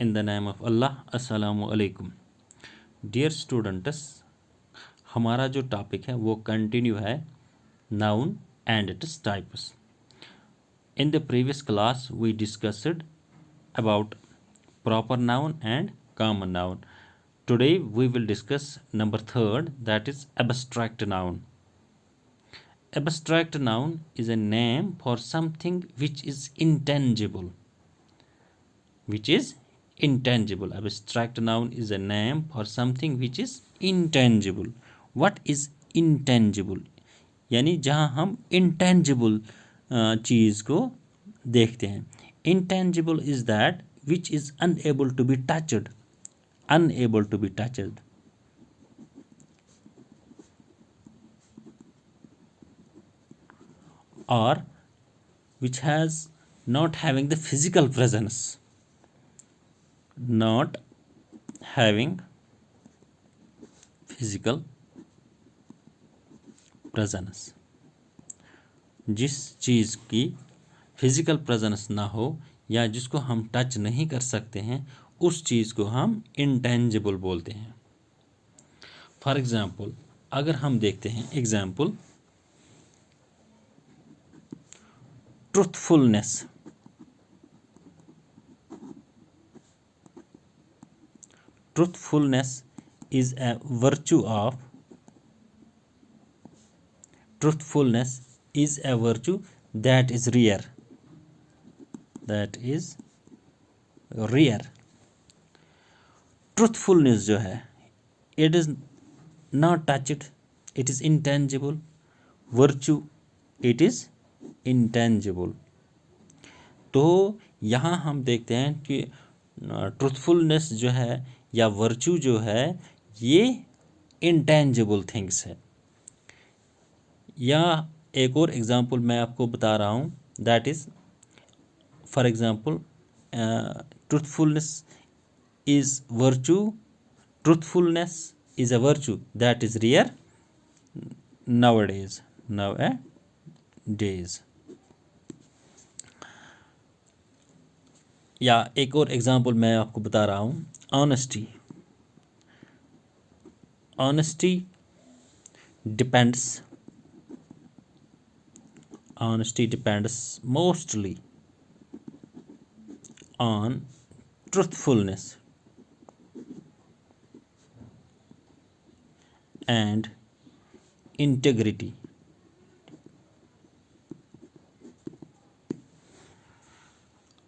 In the name of Allah, अस्सलामु अलैकुम। Dear students, हमारा जो टॉपिक है वो कंटिन्यू है noun and its types. In the previous class we discussed about proper noun and common noun. Today we will discuss number third, that is abstract noun. Abstract noun is a name for something which is intangible. Abstract noun is a name for something which is intangible. What is intangible? यानी जहाँ हम intangible चीज़ को देखते हैं. Intangible is that which is unable to be touched. Or which has not having the physical presence. Not having physical presence. जिस चीज़ की physical presence ना हो या जिसको हम टच नहीं कर सकते हैं उस चीज़ को हम इंटेंजिबल बोलते हैं. फॉर एग्जाम्पल अगर हम देखते हैं example truthfulness. Truthfulness is a virtue that is rare. Truthfulness जो है, it is not touched, it is intangible. Virtue, it is intangible. तो यहाँ हम देखते हैं कि ट्रुथफुलनेस जो है या वर्च्यू जो है ये इंटेंजिबल थिंग्स है. या एक और एग्जांपल मैं आपको बता रहा हूँ, that is for example truthfulness is virtue. Truthfulness is a virtue that is rear nowadays. या एक और एग्जांपल मैं आपको बता रहा हूँ, honesty. Honesty depends mostly on truthfulness and integrity.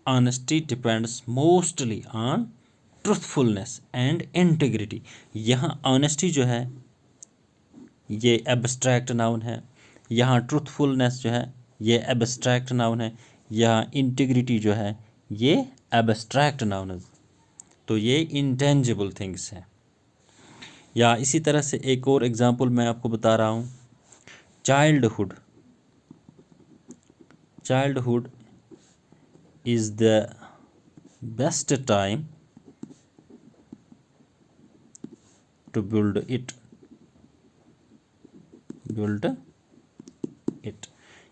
Honesty depends mostly on truthfulness and integrity. यहाँ honesty जो है ये एब्स्ट्रैक्ट नाउन है, यहाँ ट्रुथफुलनेस जो है ये एब्स्ट्रैक्ट नाउन है, यहाँ इंटीग्रिटी जो है ये एब्स्ट्रैक्ट नाउन है. तो ये इंटेंजिबल थिंग्स हैं. या इसी तरह से एक और एग्जांपल मैं आपको बता रहा हूँ, childhood is the best time to build it.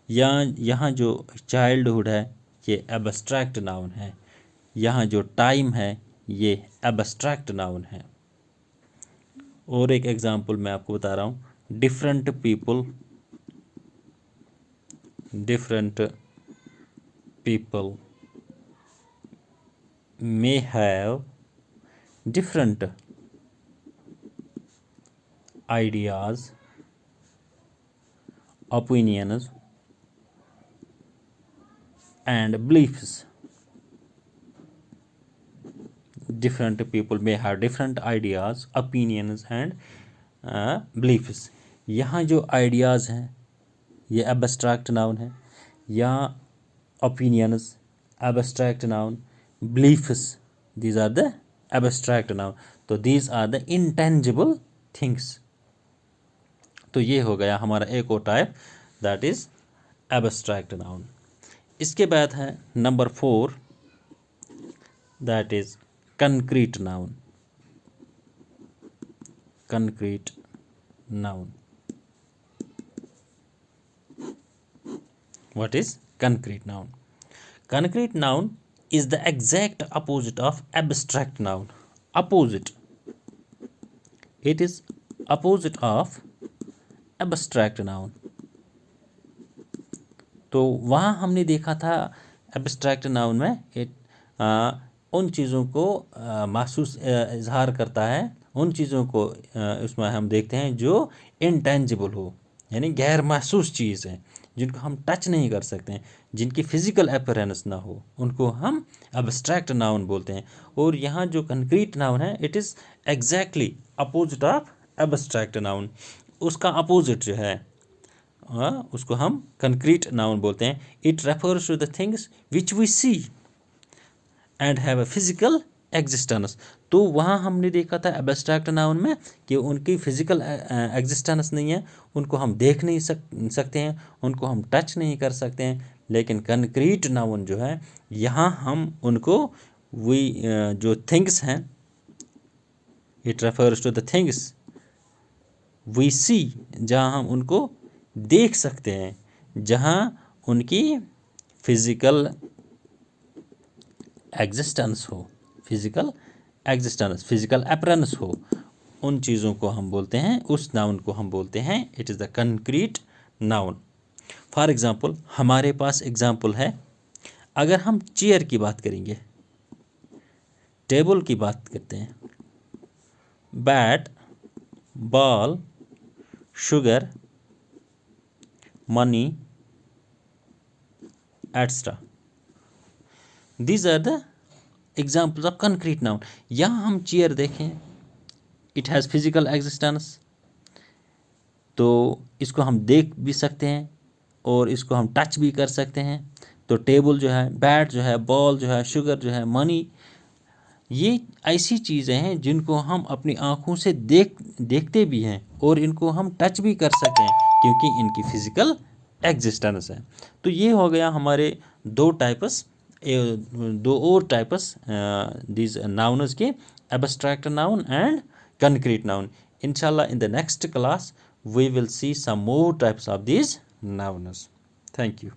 यहाँ जो चाइल्डहुड है ये एब्स्ट्रैक्ट नाउन है, यहाँ जो टाइम है ये एब्स्ट्रैक्ट नाउन है. और एक एग्जांपल मैं आपको बता रहा हूँ, different people may have different ideas, opinions and beliefs. Different people may have different ideas, opinions and beliefs. यहाँ जो ideas हैं ये abstract noun है, यहाँ opinions abstract noun, beliefs these are the abstract noun. तो these are the intangible things. तो ये हो गया हमारा एक और type, that is abstract noun. इसके बाद है number 4, that is concrete noun. What is concrete noun? Concrete noun is the exact opposite of abstract noun. Opposite. It is opposite of abstract noun. तो वहाँ हमने देखा था एब्स्ट्रैक्ट नाउन में उन चीज़ों को महसूस इजहार करता है, उन चीज़ों को उसमें हम देखते हैं जो इंटेंजिबल हो, यानी गैर महसूस चीज़ है, जिनको हम टच नहीं कर सकते हैं, जिनकी फिजिकल अपीयरेंस ना हो, उनको हम एब्स्ट्रैक्ट नाउन बोलते हैं। और यहाँ जो कंक्रीट नाउन है, it is exactly opposite of abstract noun. उसका अपोजिट जो है उसको हम कंक्रीट नाउन बोलते हैं। It refers to the things which we see and have a physical existence. तो वहाँ हमने देखा था एब्स्ट्रैक्ट नाउन में कि उनकी फिजिकल एग्जिस्टेंस नहीं है, उनको हम देख नहीं सकते हैं, उनको हम टच नहीं कर सकते हैं। लेकिन कंक्रीट नाउन जो है, यहाँ हम उनको जो थिंग्स हैं, it refers to the things we see, जहाँ हम उनको देख सकते हैं, जहाँ उनकी फिजिकल एग्जिस्टेंस हो, फिजिकल एग्जिस्टेंस, फिजिकल अपीयरेंस हो, उन चीज़ों को हम बोलते हैं, उस नाउन को हम बोलते हैं it is the concrete noun. For example, हमारे पास एग्जांपल है, अगर हम चेयर की बात करेंगे, टेबल की बात करते हैं, bat, ball, sugar, money, etc. These are the examples of concrete noun. यहाँ हम चेयर देखें, it has physical existence, तो इसको हम देख भी सकते हैं और इसको हम टच भी कर सकते हैं। तो टेबल जो है, बैट जो है, बॉल जो है, शुगर जो है, मनी, ये ऐसी चीज़ें हैं जिनको हम अपनी आँखों से देखते भी हैं और इनको हम टच भी कर सकते हैं क्योंकि इनकी फिजिकल एग्जिस्टेंस है। तो ये हो गया हमारे दो और टाइप्स दीज नाउन्स के, abstract noun and concrete noun. इंशाल्लाह in the next class we will see some more types of these nouns. Thank you.